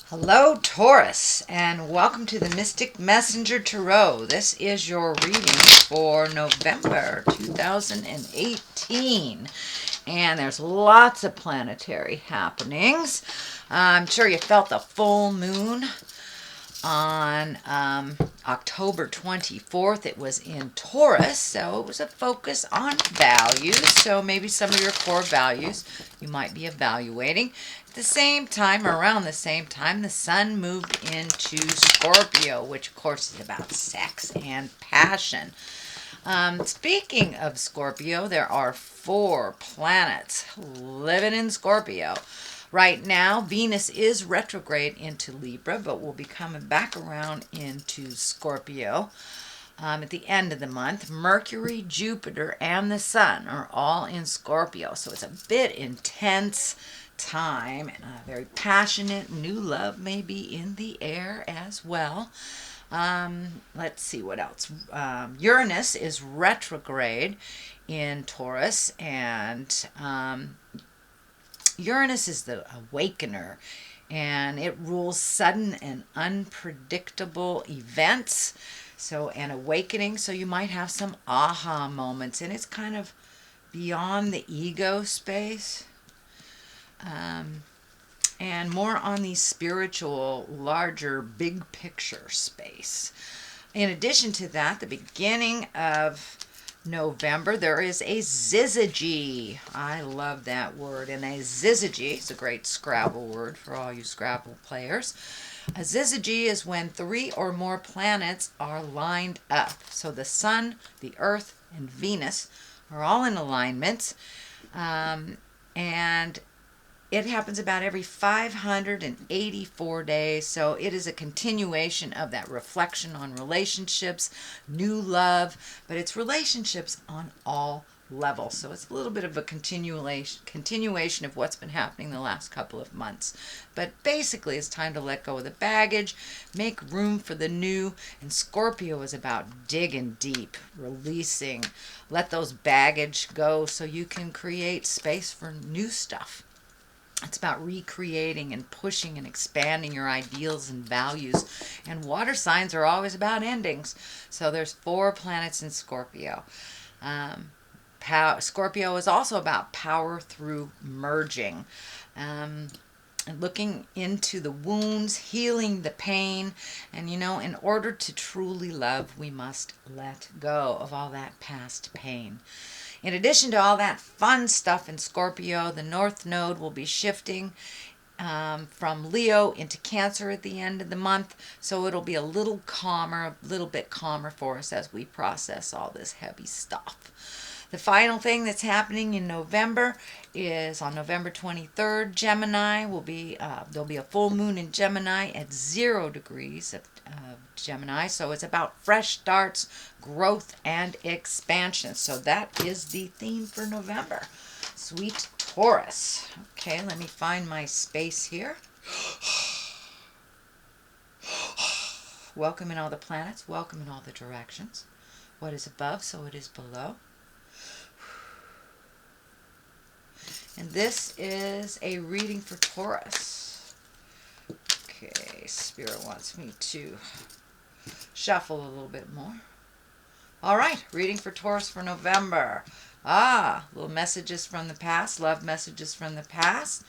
Hello, Taurus, and welcome to the Mystic Messenger Tarot. This is your reading for November 2018. And there's lots of planetary happenings. I'm sure you felt the full moon on October 24th. It was in Taurus, so it was a focus on values. So maybe some of your core values you might be evaluating. At the same time, or around the same time, the sun moved into Scorpio, which of course is about sex and passion. Speaking of Scorpio, there are 4 planets living in Scorpio. Right now, Venus is retrograde into Libra, but will be coming back around into Scorpio at the end of the month. Mercury, Jupiter, and the Sun are all in Scorpio, so it's a bit intense time. Very passionate. New love may be in the air as well. Let's see what else. Uranus is retrograde in Taurus, and Uranus is the awakener, and it rules sudden and unpredictable events. So, an awakening. So you might have some aha moments, and it's kind of beyond the ego space. And more on the spiritual, larger, big picture space. In addition to that, the beginning of November, there is a syzygy. I love that word. And a syzygy is a great Scrabble word for all you Scrabble players. A syzygy is when 3 or more planets are lined up. So the Sun, the Earth, and Venus are all in alignment. And it happens about every 584 days, so it is a continuation of that reflection on relationships, new love, but it's relationships on all levels. So it's a little bit of a continuation of what's been happening the last couple of months. But basically, it's time to let go of the baggage, make room for the new, and Scorpio is about digging deep, releasing, let those baggage go so you can create space for new stuff. It's about recreating and pushing and expanding your ideals and values. And water signs are always about endings. So there's 4 planets in Scorpio. Scorpio is also about power through merging. And looking into the wounds, healing the pain. And in order to truly love, we must let go of all that past pain. In addition to all that fun stuff in Scorpio, the North Node will be shifting from Leo into Cancer at the end of the month. So it'll be a little bit calmer for us as we process all this heavy stuff. The final thing that's happening in November is on November 23rd, Gemini will be, there'll be a full moon in Gemini at 0 degrees of Gemini. So it's about fresh starts, growth, and expansion. So that is the theme for November. Sweet Taurus. Okay, let me find my space here. Welcome in all the planets. Welcome in all the directions. What is above, so it is below. And this is a reading for Taurus. Okay, Spirit wants me to shuffle a little bit more. All right, reading for Taurus for November. Little messages from the past, love messages from the past.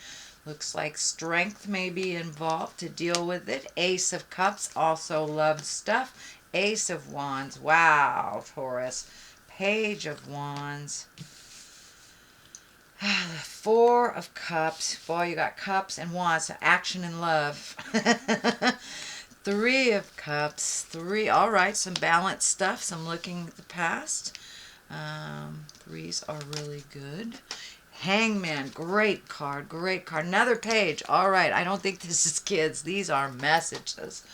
Looks like strength may be involved to deal with it. Ace of Cups, also love stuff. Ace of Wands, wow, Taurus. Page of Wands. 4 of Cups. Boy, you got Cups and Wands, so action and love. 3 of Cups. 3. All right, some balanced stuff. Some looking at the past. 3s are really good. Hangman. Great card. Great card. Another page. All right. I don't think this is kids. These are messages.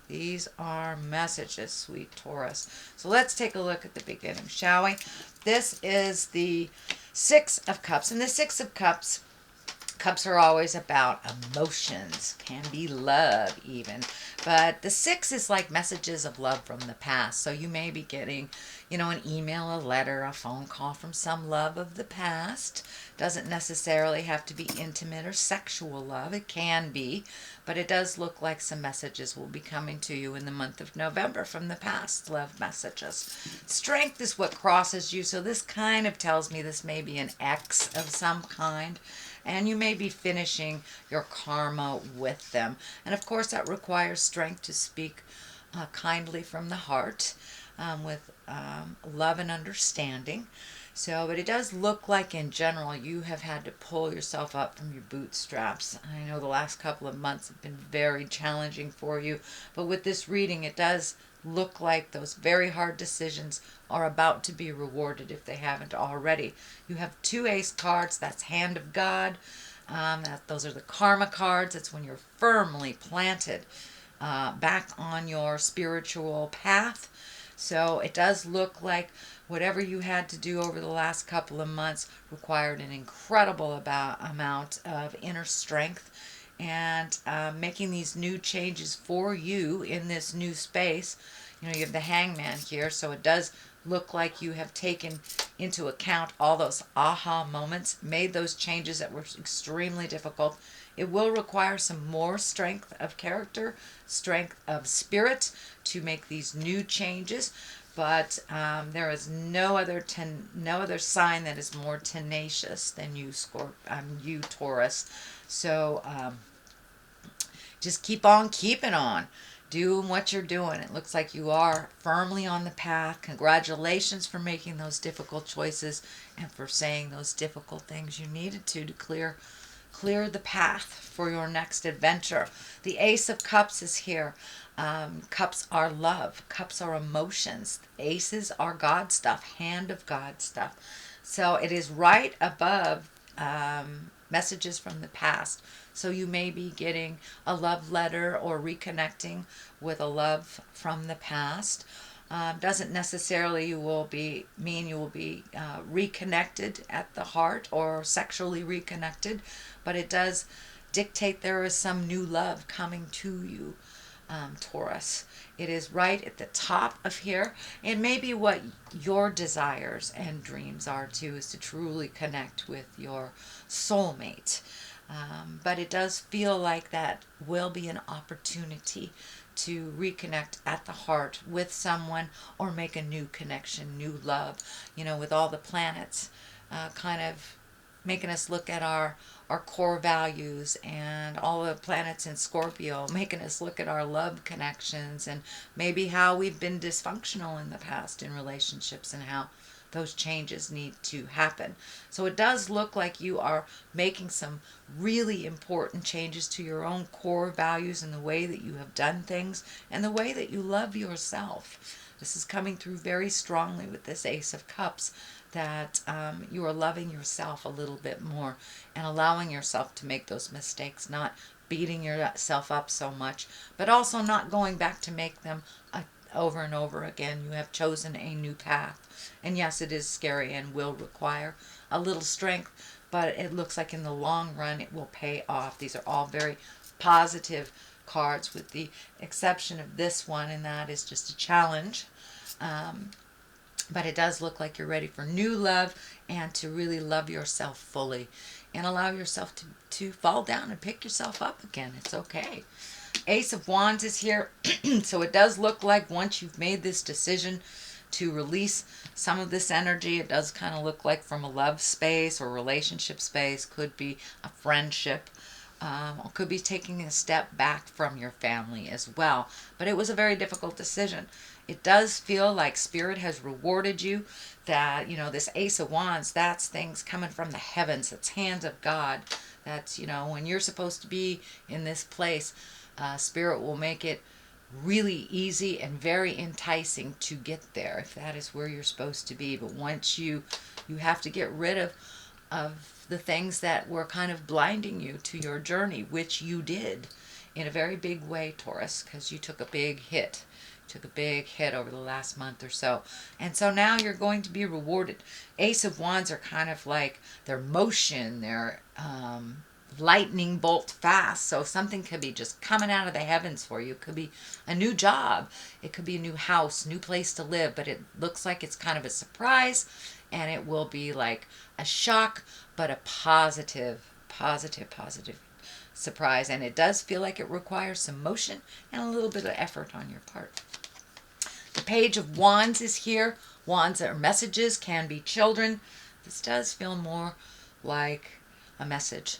These are messages, sweet Taurus. So let's take a look at the beginning, shall we? This is the 6 of Cups. And the 6 of Cups Cups are always about emotions, can be love even. But the six is like messages of love from the past. So you may be getting, an email, a letter, a phone call from some love of the past. Doesn't necessarily have to be intimate or sexual love. It can be, but it does look like some messages will be coming to you in the month of November from the past, love messages. Strength is what crosses you, so this kind of tells me this may be an ex of some kind, and you may be finishing your karma with them. And of course, that requires strength to speak kindly from the heart, with love and understanding. So, but it does look like in general you have had to pull yourself up from your bootstraps. I know the last couple of months have been very challenging for you, but with this reading, it does look like those very hard decisions are about to be rewarded if they haven't already. You have two ace cards. That's Hand of God. Those are the karma cards. That's when you're firmly planted back on your spiritual path. So it does look like whatever you had to do over the last couple of months required an incredible amount of inner strength, and making these new changes for you in this new space. You have the Hangman here, so it does look like you have taken into account all those aha moments, made those changes that were extremely difficult. It will require some more strength of character, strength of spirit to make these new changes. But there is no other sign that is more tenacious than you, you Taurus. So just keep on keeping on. Doing what you're doing. It looks like you are firmly on the path. Congratulations for making those difficult choices and for saying those difficult things you needed to clear the path for your next adventure. The Ace of Cups is here. Cups are love. Cups are emotions. Aces are God stuff. Hand of God stuff. So it is right above messages from the past. So you may be getting a love letter or reconnecting with a love from the past. Doesn't necessarily mean you will be reconnected at the heart or sexually reconnected, but it does dictate there is some new love coming to you, Taurus. It is right at the top of here, and maybe what your desires and dreams are too is to truly connect with your soulmate. But it does feel like that will be an opportunity to reconnect at the heart with someone or make a new connection, new love, with all the planets kind of making us look at our core values, and all the planets in Scorpio making us look at our love connections and maybe how we've been dysfunctional in the past in relationships and how those changes need to happen. So it does look like you are making some really important changes to your own core values and the way that you have done things and the way that you love yourself. This is coming through very strongly with this Ace of Cups, that you are loving yourself a little bit more and allowing yourself to make those mistakes, not beating yourself up so much, but also not going back to make them over and over again. You have chosen a new path. And yes, it is scary and will require a little strength, but it looks like in the long run it will pay off. These are all very positive cards with the exception of this one, and that is just a challenge. But it does look like you're ready for new love and to really love yourself fully and allow yourself to fall down and pick yourself up again. It's okay. Ace of Wands is here. So it does look like once you've made this decision to release some of this energy, it does kind of look like from a love space or relationship space, could be a friendship, or could be taking a step back from your family as well. But it was a very difficult decision. It does feel like Spirit has rewarded you, that, this Ace of Wands, that's things coming from the heavens. It's hands of God. That's, when you're supposed to be in this place, Spirit will make it really easy and very enticing to get there if that is where you're supposed to be. But once you have to get rid of the things that were kind of blinding you to your journey, which you did in a very big way, Taurus, because you took a big hit. Over the last month or so. And so now you're going to be rewarded. Ace of Wands are kind of like their motion, their lightning bolt fast. So something could be just coming out of the heavens for you. It could be a new job. It could be a new house, new place to live, but it looks like it's kind of a surprise, and it will be like a shock, but a positive surprise. And it does feel like it requires some motion and a little bit of effort on your part. The Page of Wands is here. Wands are messages, can be children. This does feel more like a message.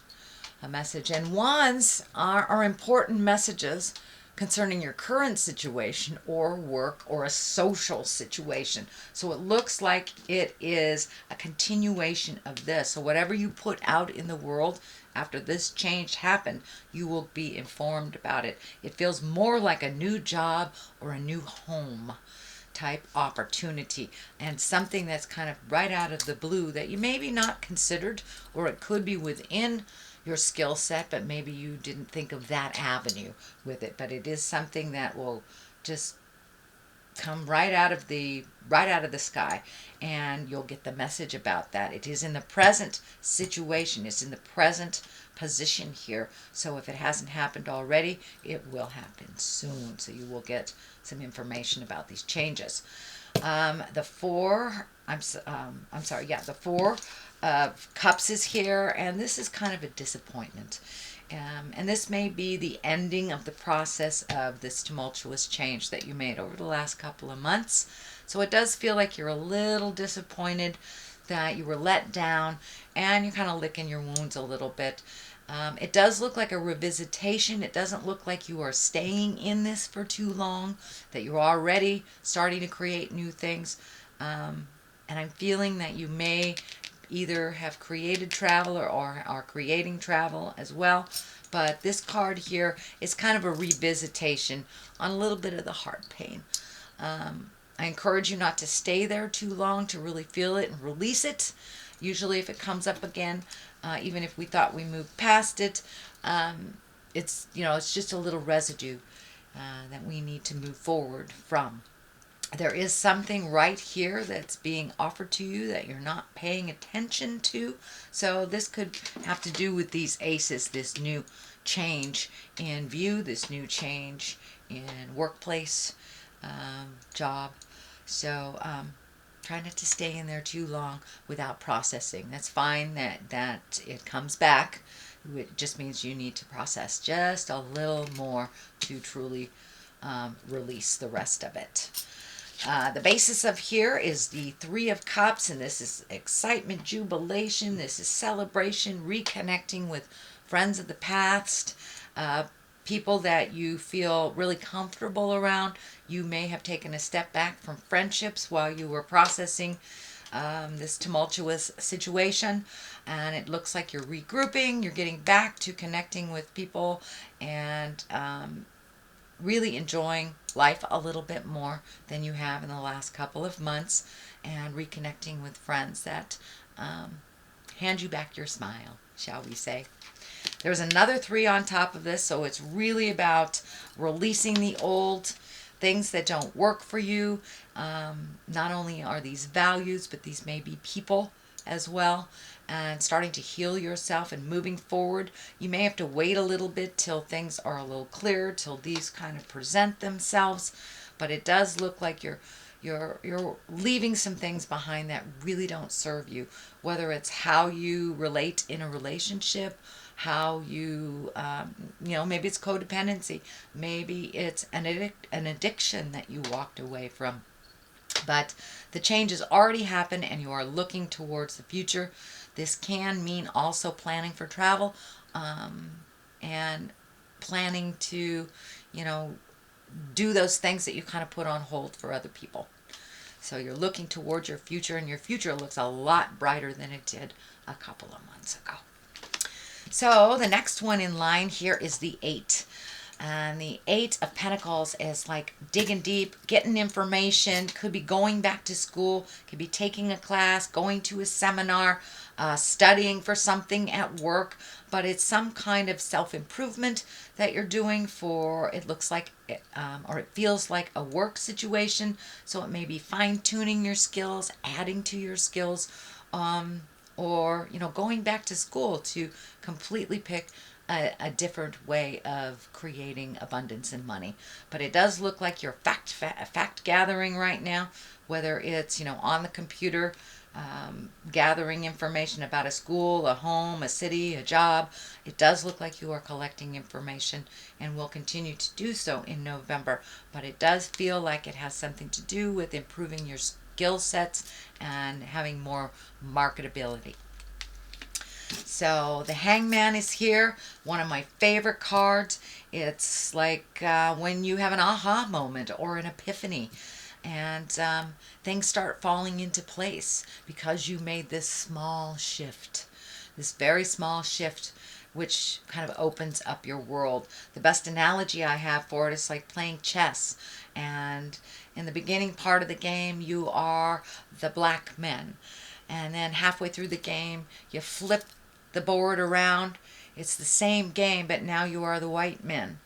And wands are important messages concerning your current situation or work or a social situation. So it looks like it is a continuation of this. So whatever you put out in the world after this change happened, you will be informed about it. It feels more like a new job or a new home type opportunity, and something that's kind of right out of the blue that you maybe not considered, or it could be within your skill set, but maybe you didn't think of that avenue with it. But it is something that will just come right out of the sky, and you'll get the message about that. It is in the present situation. It's in the present position here. So if it hasn't happened already, it will happen soon. So you will get some information about these changes. The Four of Cups is here, and this is kind of a disappointment. And this may be the ending of the process of this tumultuous change that you made over the last couple of months. So it does feel like you're a little disappointed that you were let down, and you're kind of licking your wounds a little bit. It does look like a revisitation. It doesn't look like you are staying in this for too long, that you're already starting to create new things. And I'm feeling that you may either have created travel or are creating travel as well. But this card here is kind of a revisitation on a little bit of the heart pain. I encourage you not to stay there too long, to really feel it and release it. Usually if it comes up again, even if we thought we moved past it, it's just a little residue that we need to move forward from. There is something right here that's being offered to you that you're not paying attention to. So this could have to do with these aces, this new change in view, this new change in workplace, job. So try not to stay in there too long without processing. That's fine that it comes back. It just means you need to process just a little more to truly release the rest of it. The basis of here is the Three of Cups, and this is excitement, jubilation. This is celebration, reconnecting with friends of the past, people that you feel really comfortable around. You may have taken a step back from friendships while you were processing this tumultuous situation, and it looks like you're regrouping. You're getting back to connecting with people and really enjoying life a little bit more than you have in the last couple of months, and reconnecting with friends that hand you back your smile, shall we say. There's another 3 on top of this, so it's really about releasing the old things that don't work for you. Not only are these values, but these may be people as well, and starting to heal yourself and moving forward. You may have to wait a little bit till things are a little clearer, till these kind of present themselves, but it does look like you're leaving some things behind that really don't serve you, whether it's how you relate in a relationship, how you maybe it's codependency, maybe it's an addiction that you walked away from. But the change has already happened, and you are looking towards the future. This can mean also planning for travel, and planning to, do those things that you kind of put on hold for other people. So you're looking towards your future, and your future looks a lot brighter than it did a couple of months ago. So the next one in line here is the 8. And the 8 of Pentacles is like digging deep, getting information. Could be going back to school, could be taking a class, going to a seminar, studying for something at work. But it's some kind of self-improvement that you're doing for, it looks like, or it feels like a work situation. So it may be fine-tuning your skills, adding to your skills, or, going back to school to completely pick a different way of creating abundance and money. But it does look like you're fact gathering right now, whether it's, on the computer, gathering information about a school, a home, a city, a job. It does look like you are collecting information and will continue to do so in November. But it does feel like it has something to do with improving your skill sets and having more marketability. So the Hangman is here, one of my favorite cards. It's like when you have an aha moment or an epiphany, and things start falling into place because you made this small shift, this very small shift, which kind of opens up your world. The best analogy I have for it is like playing chess, and in the beginning part of the game you are the black men, and then halfway through the game you flip the board around. It's the same game, but now you are the white men,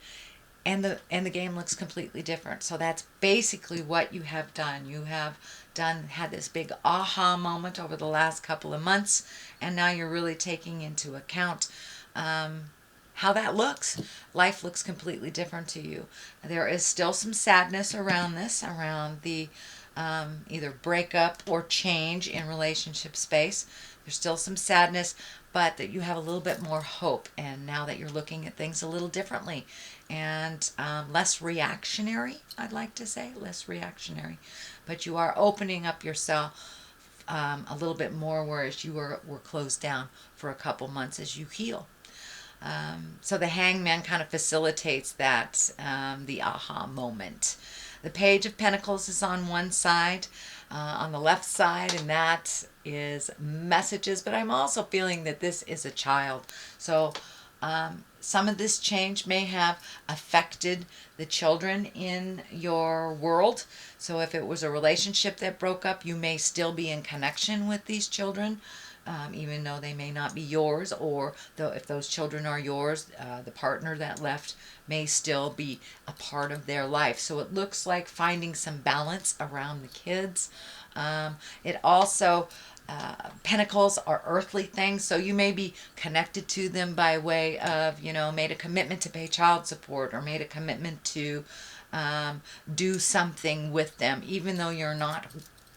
and the game looks completely different. So that's basically what you have done. You have had this big aha moment over the last couple of months, and now you're really taking into account how that looks. Life looks completely different to you. There is still some sadness around this, around the either breakup or change in relationship space. There's still some sadness, but that you have a little bit more hope, and now that you're looking at things a little differently and less reactionary, I'd like to say, less reactionary. But you are opening up yourself a little bit more, whereas you were closed down for a couple months as you heal. So the Hangman kind of facilitates that, the aha moment. The Page of Pentacles is on one side, on the left side, and that is messages. But I'm also feeling that this is a child. So some of this change may have affected the children in your world. So if it was a relationship that broke up, you may still be in connection with these children, even though they may not be yours, or though if those children are yours, the partner that left may still be a part of their life. So it looks like finding some balance around the kids. It also, pentacles are earthly things, so you may be connected to them by way of, made a commitment to pay child support, or made a commitment to do something with them, even though you're not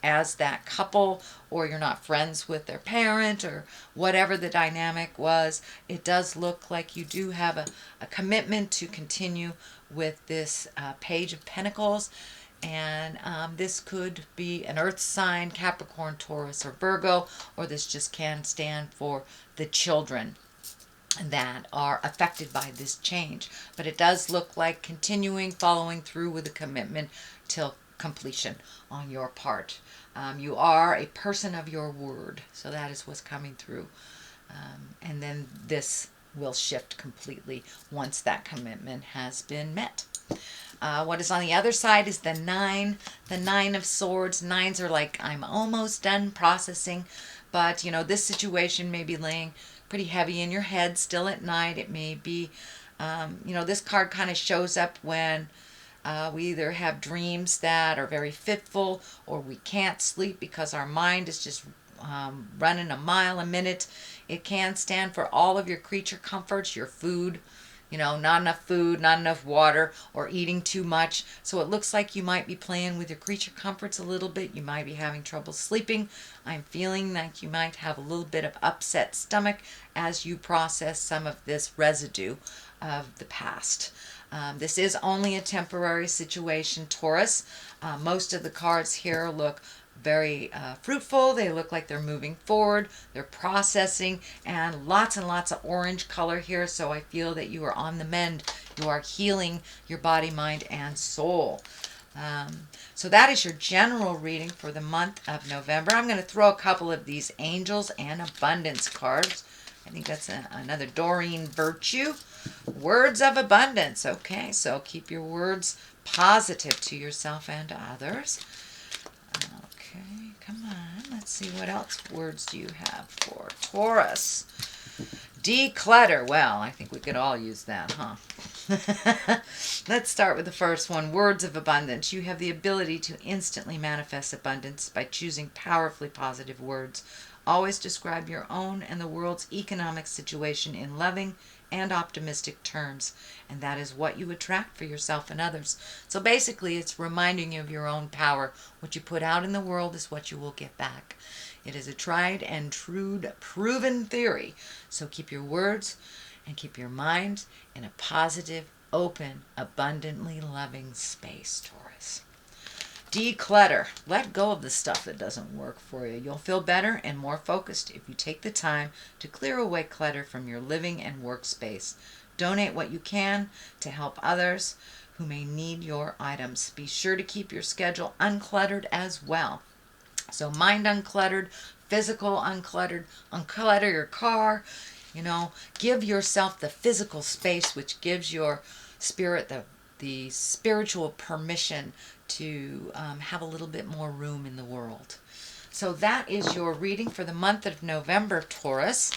as that couple, or you're not friends with their parent, or whatever the dynamic was. It does look like you do have a commitment to continue with this Page of Pentacles. And this could be an earth sign, Capricorn, Taurus, or Virgo, or this just can stand for the children that are affected by this change. But it does look like continuing, following through with a commitment till completion on your part. You are a person of your word, so that is what's coming through. And then this will shift completely once that commitment has been met. What is on the other side is the Nine of Swords. Nines are like, I'm almost done processing, but this situation may be laying pretty heavy in your head still at night. It may be, this card kind of shows up when we either have dreams that are very fitful, or we can't sleep because our mind is just running a mile a minute. It can stand for all of your creature comforts, your food, not enough food, not enough water, or eating too much. So it looks like you might be playing with your creature comforts a little bit. You might be having trouble sleeping. I'm feeling like you might have a little bit of upset stomach as you process some of this residue of the past. This is only a temporary situation, Taurus. Most of the cards here look very fruitful. They look like they're moving forward, they're processing, and lots of orange color here. So I feel that you are on the mend. You are healing your body, mind, and soul. So that is your general reading for the month of November. I'm going to throw a couple of these angels and abundance cards. I think that's another Doreen virtue. Words of abundance. Okay, so keep your words positive to yourself and to others. Okay, come on. Let's see, what else words do you have for Taurus? Declutter. Well, I think we could all use that, huh? Let's start with the first one. Words of abundance. You have the ability to instantly manifest abundance by choosing powerfully positive words Always describe your own and the world's economic situation in loving and optimistic terms, and that is what you attract for yourself and others. So basically, it's reminding you of your own power. What you put out in the world is what you will get back. It is a tried and true proven theory. So keep your words and keep your mind in a positive, open, abundantly loving space, Taurus. Declutter. Let go of the stuff that doesn't work for you. You'll feel better and more focused if you take the time to clear away clutter from your living and workspace. Donate what you can to help others who may need your items. Be sure to keep your schedule uncluttered as well. So mind uncluttered, physical uncluttered, unclutter your car. Give yourself the physical space, which gives your spirit the spiritual permission to have a little bit more room in the world. So that is your reading for the month of November, Taurus.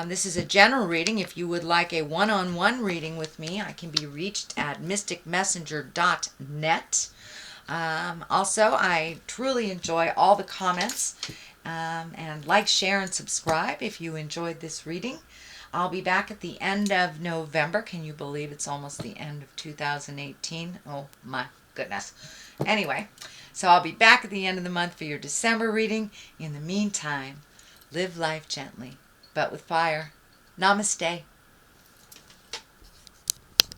This is a general reading. If you would like a one-on-one reading with me, I can be reached at mysticmessenger.net. Also, I truly enjoy all the comments, and like, share, and subscribe if you enjoyed this reading. I'll be back at the end of November. Can you believe it's almost the end of 2018? Oh my goodness. Anyway, so I'll be back at the end of the month for your December reading. In the meantime, live life gently, but with fire. Namaste.